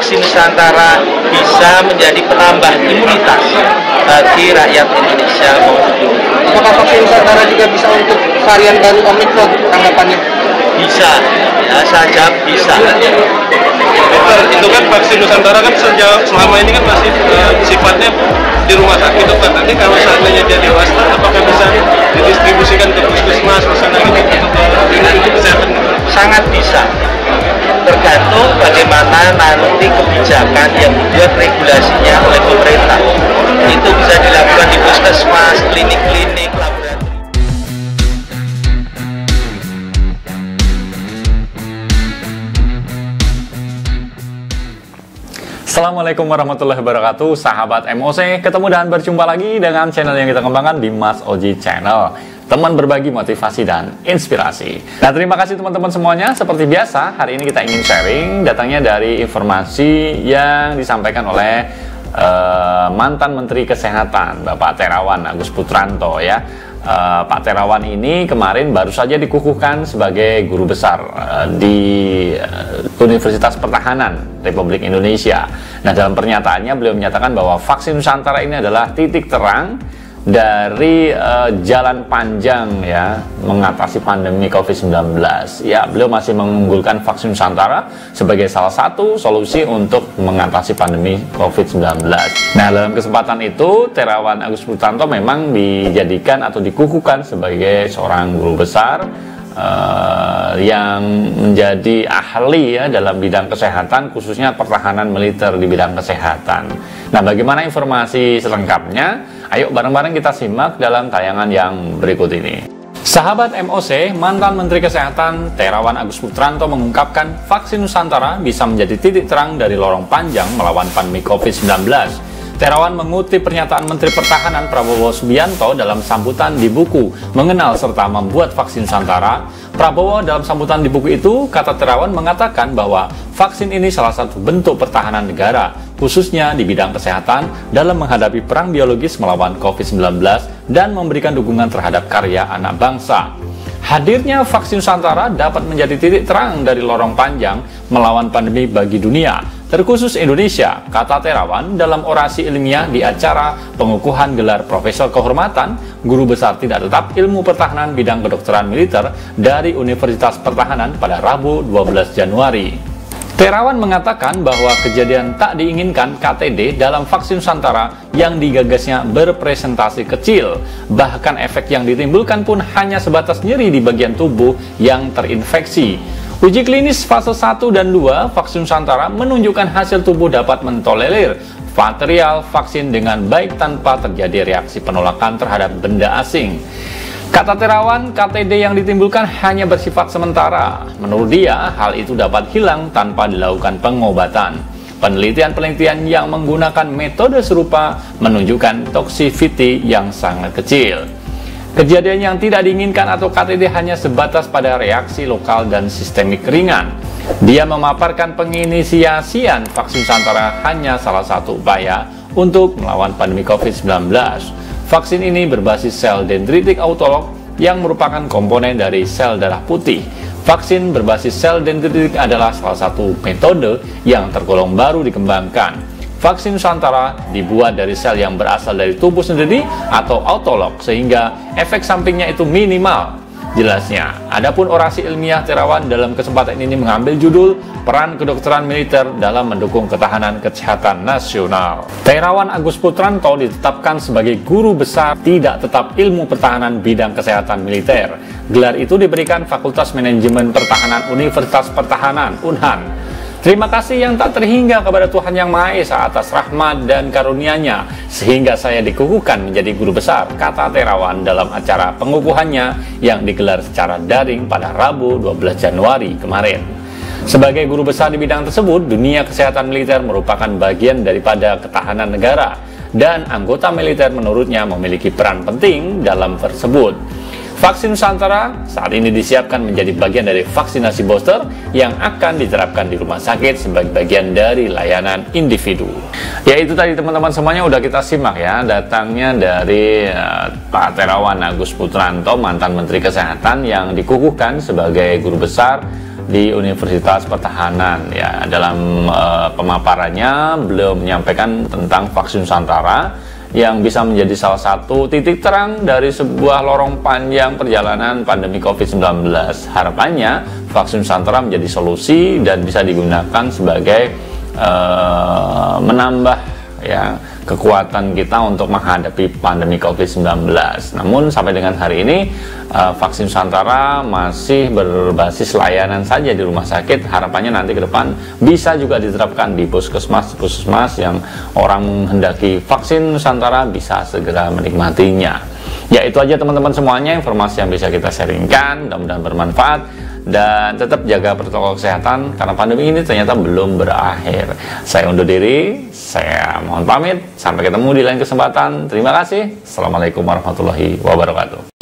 vaksin Nusantara bisa menjadi penambah imunitas bagi rakyat Indonesia maupun dunia. Apakah vaksin Nusantara juga bisa untuk varian baru Omicron tanggapannya? Bisa, ya saja bisa. Itu kan vaksin Nusantara kan selama ini kan masih sifatnya di rumah sakit, Dokter. Nanti kalau seandainya dia dewasa, apakah bisa didistribusikan ke puskesmas, misalnya gitu, untuk kesehatan? Sangat bisa. Tergantung bagaimana nanti kebijakan yang dibuat regulasinya oleh pemerintah. Itu bisa dilakukan di puskesmas, klinik-klinik, laboratorium. Assalamualaikum warahmatullahi wabarakatuh, sahabat MOC. Ketemu dan berjumpa lagi dengan channel yang kita kembangkan di Mas Oji Channel, teman berbagi motivasi dan inspirasi. Nah, terima kasih teman-teman semuanya. Seperti biasa, hari ini kita ingin sharing, datangnya dari informasi yang disampaikan oleh mantan Menteri Kesehatan, Bapak Terawan Agus Putranto ya. Pak Terawan ini kemarin baru saja dikukuhkan sebagai guru besar di Universitas Pertahanan Republik Indonesia. Nah, dalam pernyataannya beliau menyatakan bahwa vaksin Nusantara ini adalah titik terang dari jalan panjang ya mengatasi pandemi COVID-19. Ya, beliau masih mengunggulkan vaksin Nusantara sebagai salah satu solusi untuk mengatasi pandemi COVID-19. Nah, dalam kesempatan itu Terawan Agus Putranto memang dijadikan atau dikukuhkan sebagai seorang guru besar yang menjadi ahli ya dalam bidang kesehatan, khususnya pertahanan militer di bidang kesehatan. Nah, bagaimana informasi selengkapnya? Ayo bareng-bareng kita simak dalam tayangan yang berikut ini. Sahabat MOC, mantan Menteri Kesehatan Terawan Agus Putranto mengungkapkan vaksin Nusantara bisa menjadi titik terang dari lorong panjang melawan pandemi COVID-19. Terawan mengutip pernyataan Menteri Pertahanan Prabowo Subianto dalam sambutan di buku Mengenal serta Membuat Vaksin Nusantara. Prabowo dalam sambutan di buku itu, kata Terawan, mengatakan bahwa vaksin ini salah satu bentuk pertahanan negara, khususnya di bidang kesehatan dalam menghadapi perang biologis melawan COVID-19 dan memberikan dukungan terhadap karya anak bangsa. Hadirnya vaksin Nusantara dapat menjadi titik terang dari lorong panjang melawan pandemi bagi dunia, terkhusus Indonesia, kata Terawan dalam orasi ilmiah di acara pengukuhan gelar Profesor Kehormatan Guru Besar Tidak Tetap Ilmu Pertahanan Bidang Kedokteran Militer dari Universitas Pertahanan pada Rabu 12 Januari. Terawan mengatakan bahwa kejadian tak diinginkan KTD dalam vaksin Nusantara yang digagasnya berpresentasi kecil. Bahkan efek yang ditimbulkan pun hanya sebatas nyeri di bagian tubuh yang terinfeksi. Uji klinis fase 1 dan 2 vaksin Nusantara menunjukkan hasil tubuh dapat mentolerir material vaksin dengan baik tanpa terjadi reaksi penolakan terhadap benda asing. Kata Terawan, KTD yang ditimbulkan hanya bersifat sementara. Menurut dia, hal itu dapat hilang tanpa dilakukan pengobatan. Penelitian-penelitian yang menggunakan metode serupa menunjukkan toxicity yang sangat kecil. Kejadian yang tidak diinginkan atau KTD hanya sebatas pada reaksi lokal dan sistemik ringan. Dia memaparkan penginisiasian vaksin Nusantara hanya salah satu upaya untuk melawan pandemi COVID-19. Vaksin ini berbasis sel dendritik autolog yang merupakan komponen dari sel darah putih. Vaksin berbasis sel dendritik adalah salah satu metode yang tergolong baru dikembangkan. Vaksin Nusantara dibuat dari sel yang berasal dari tubuh sendiri atau autolog, sehingga efek sampingnya itu minimal. Jelasnya, adapun orasi ilmiah Terawan dalam kesempatan ini mengambil judul Peran Kedokteran Militer dalam Mendukung Ketahanan Kesehatan Nasional. Terawan Agus Putranto ditetapkan sebagai guru besar tidak tetap ilmu pertahanan bidang kesehatan militer. Gelar itu diberikan Fakultas Manajemen Pertahanan Universitas Pertahanan (Unhan). Terima kasih yang tak terhingga kepada Tuhan Yang Maha Esa atas rahmat dan karunia-Nya sehingga saya dikukuhkan menjadi guru besar, kata Terawan dalam acara pengukuhannya yang digelar secara daring pada Rabu 12 Januari kemarin. Sebagai guru besar di bidang tersebut, dunia kesehatan militer merupakan bagian daripada ketahanan negara dan anggota militer menurutnya memiliki peran penting dalam tersebut. Vaksin Nusantara saat ini disiapkan menjadi bagian dari vaksinasi booster yang akan diterapkan di rumah sakit sebagai bagian dari layanan individu. Ya, itu tadi teman-teman semuanya udah kita simak ya, datangnya dari Pak Terawan Agus Putranto, mantan Menteri Kesehatan yang dikukuhkan sebagai guru besar di Universitas Pertahanan. Ya, dalam pemaparannya beliau menyampaikan tentang vaksin Nusantara yang bisa menjadi salah satu titik terang dari sebuah lorong panjang perjalanan pandemi COVID-19. Harapannya vaksin Nusantara menjadi solusi dan bisa digunakan sebagai menambah ya kekuatan kita untuk menghadapi pandemi COVID-19. Namun sampai dengan hari ini vaksin Nusantara masih berbasis layanan saja di rumah sakit. Harapannya nanti ke depan bisa juga diterapkan di puskesmas yang orang menghendaki vaksin Nusantara bisa segera menikmatinya. Ya, itu aja teman-teman semuanya informasi yang bisa kita sharingkan, mudah-mudahan bermanfaat. Dan tetap jaga protokol kesehatan karena pandemi ini ternyata belum berakhir. Saya undur diri, saya mohon pamit, sampai ketemu di lain kesempatan. Terima kasih. Assalamualaikum warahmatullahi wabarakatuh.